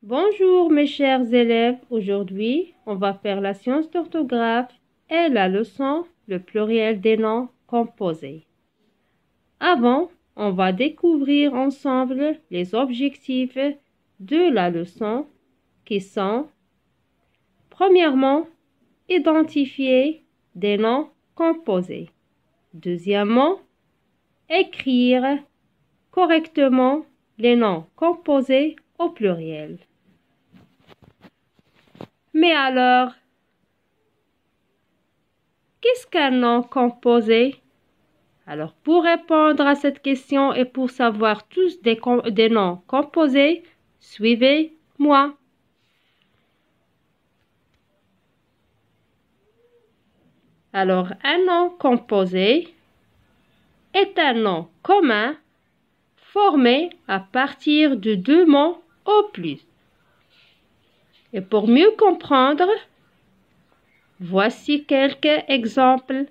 Bonjour mes chers élèves, aujourd'hui on va faire la science d'orthographe et la leçon le pluriel des noms composés. Avant, on va découvrir ensemble les objectifs de la leçon qui sont premièrement, identifier des noms composés. Deuxièmement, écrire correctement les noms composés au pluriel. Mais alors, qu'est-ce qu'un nom composé? Alors, pour répondre à cette question et pour savoir tous des noms composés, suivez-moi. Alors, un nom composé est un nom commun formé à partir de deux mots au plus. Et pour mieux comprendre, voici quelques exemples.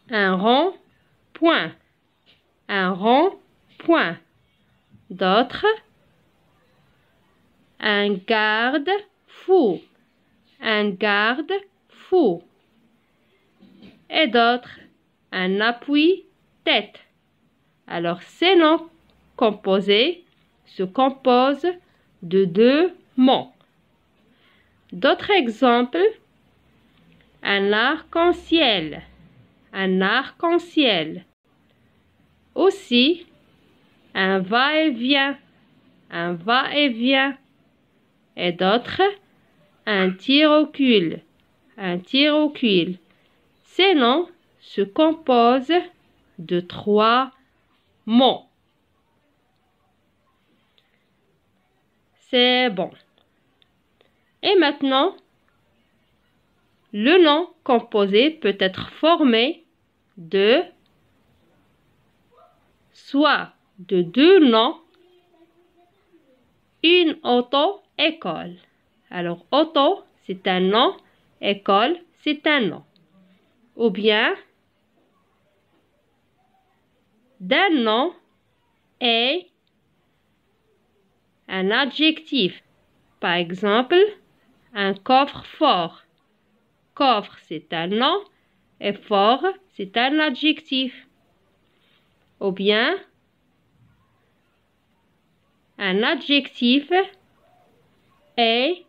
Un rond, point. Un rond, point. D'autres, un garde-fou. Un garde-fou. Et d'autres, un appui-tête. Alors, ces noms composés se composent de deux mots. D'autres exemples, un arc-en-ciel. Un arc-en-ciel. Aussi, un va-et-vient. Un va-et-vient. Et d'autres, un tir-au-cul. Un tir-au-cul. Ces noms se composent de trois mots. C'est bon. Et maintenant, le nom composé peut être formé de soit de deux noms, une auto-école. Alors, auto, c'est un nom, école, c'est un nom. Ou bien d'un nom et un adjectif. Par exemple, un coffre-fort. Coffre, c'est un nom et fort, c'est un adjectif. Ou bien un adjectif et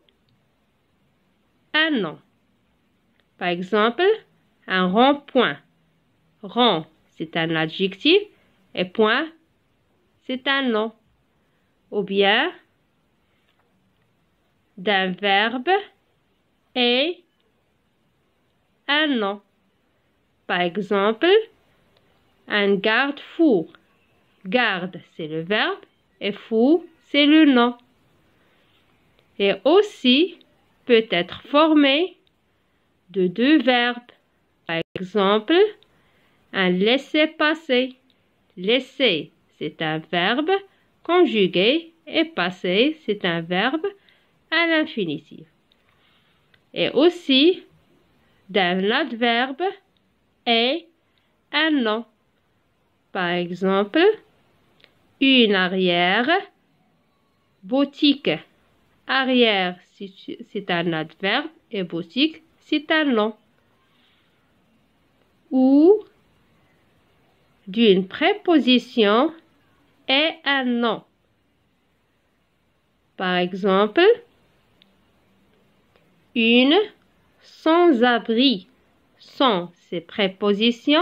un nom. Par exemple, un rond-point. Rond, c'est un adjectif et point, c'est un nom. Ou bien d'un verbe et un nom. Par exemple, un garde-fou. Garde, c'est le verbe et fou, c'est le nom. Et aussi peut être formé de deux verbes. Par exemple, un laisser-passer. Laisser, c'est un verbe conjugué et passer, c'est un verbe à l'infinitif. Et aussi d'un adverbe et un nom. Par exemple, une arrière, boutique. Arrière, c'est un adverbe et boutique, c'est un nom. Ou d'une préposition et un nom. Par exemple, une sans-abri. Sans, c'est préposition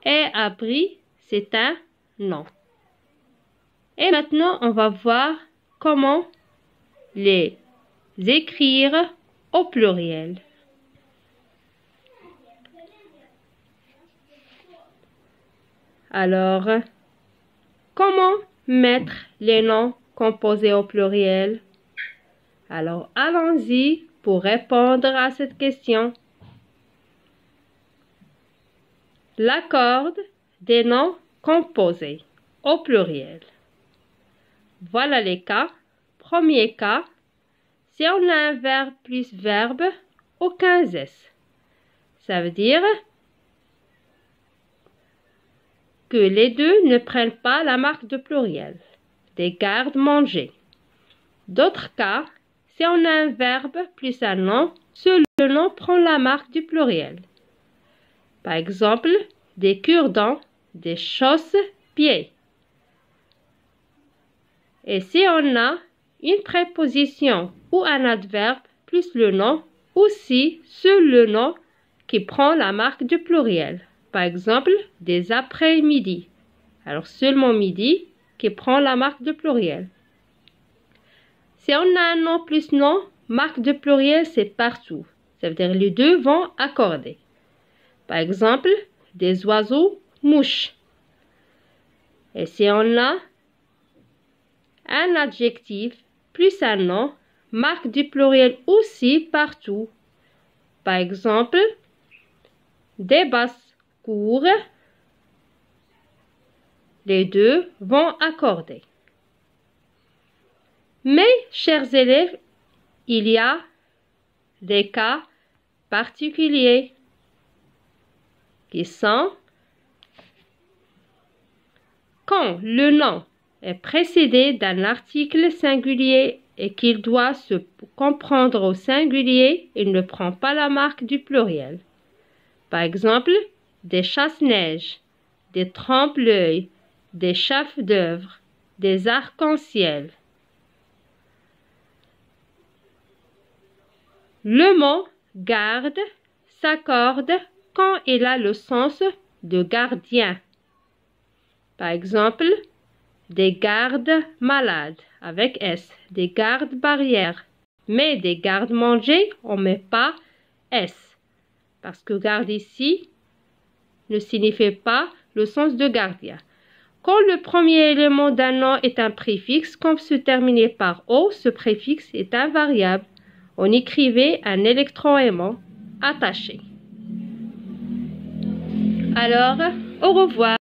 et abri, c'est un nom. Et maintenant, on va voir comment les écrire au pluriel. Alors, comment mettre les noms composés au pluriel? Alors, allons-y pour répondre à cette question. L'accord des noms composés au pluriel. Voilà les cas. Premier cas, si on a un verbe plus verbe, aucun S. Ça veut dire que les deux ne prennent pas la marque de pluriel. Des gardes-manger. D'autres cas, si on a un verbe plus un nom, seul le nom prend la marque du pluriel. Par exemple, des cure-dents, des chausses-pieds. Et si on a une préposition ou un adverbe plus le nom, aussi seul le nom qui prend la marque du pluriel. Par exemple, des après-midi. Alors seulement midi qui prend la marque de pluriel. Si on a un nom plus nom, marque de pluriel c'est partout. Ça veut dire les deux vont accorder. Par exemple, des oiseaux, mouches. Et si on a un adjectif plus un nom, marque du pluriel aussi partout. Par exemple, des basses-cours, les deux vont accorder. Mais, chers élèves, il y a des cas particuliers qui sont quand le nom est précédé d'un article singulier et qu'il doit se comprendre au singulier, il ne prend pas la marque du pluriel. Par exemple, des chasse-neige, des trompe-l'œil, des chefs-d'œuvre, des arcs-en-ciel. Le mot garde s'accorde quand il a le sens de gardien. Par exemple, des gardes malades avec S, des gardes barrières. Mais des gardes-manger, on ne met pas S. Parce que garde ici ne signifie pas le sens de gardien. Quand le premier élément d'un nom est un préfixe, comme se termine par O, ce préfixe est invariable. On écrivait un électroaimant attaché. Alors, au revoir.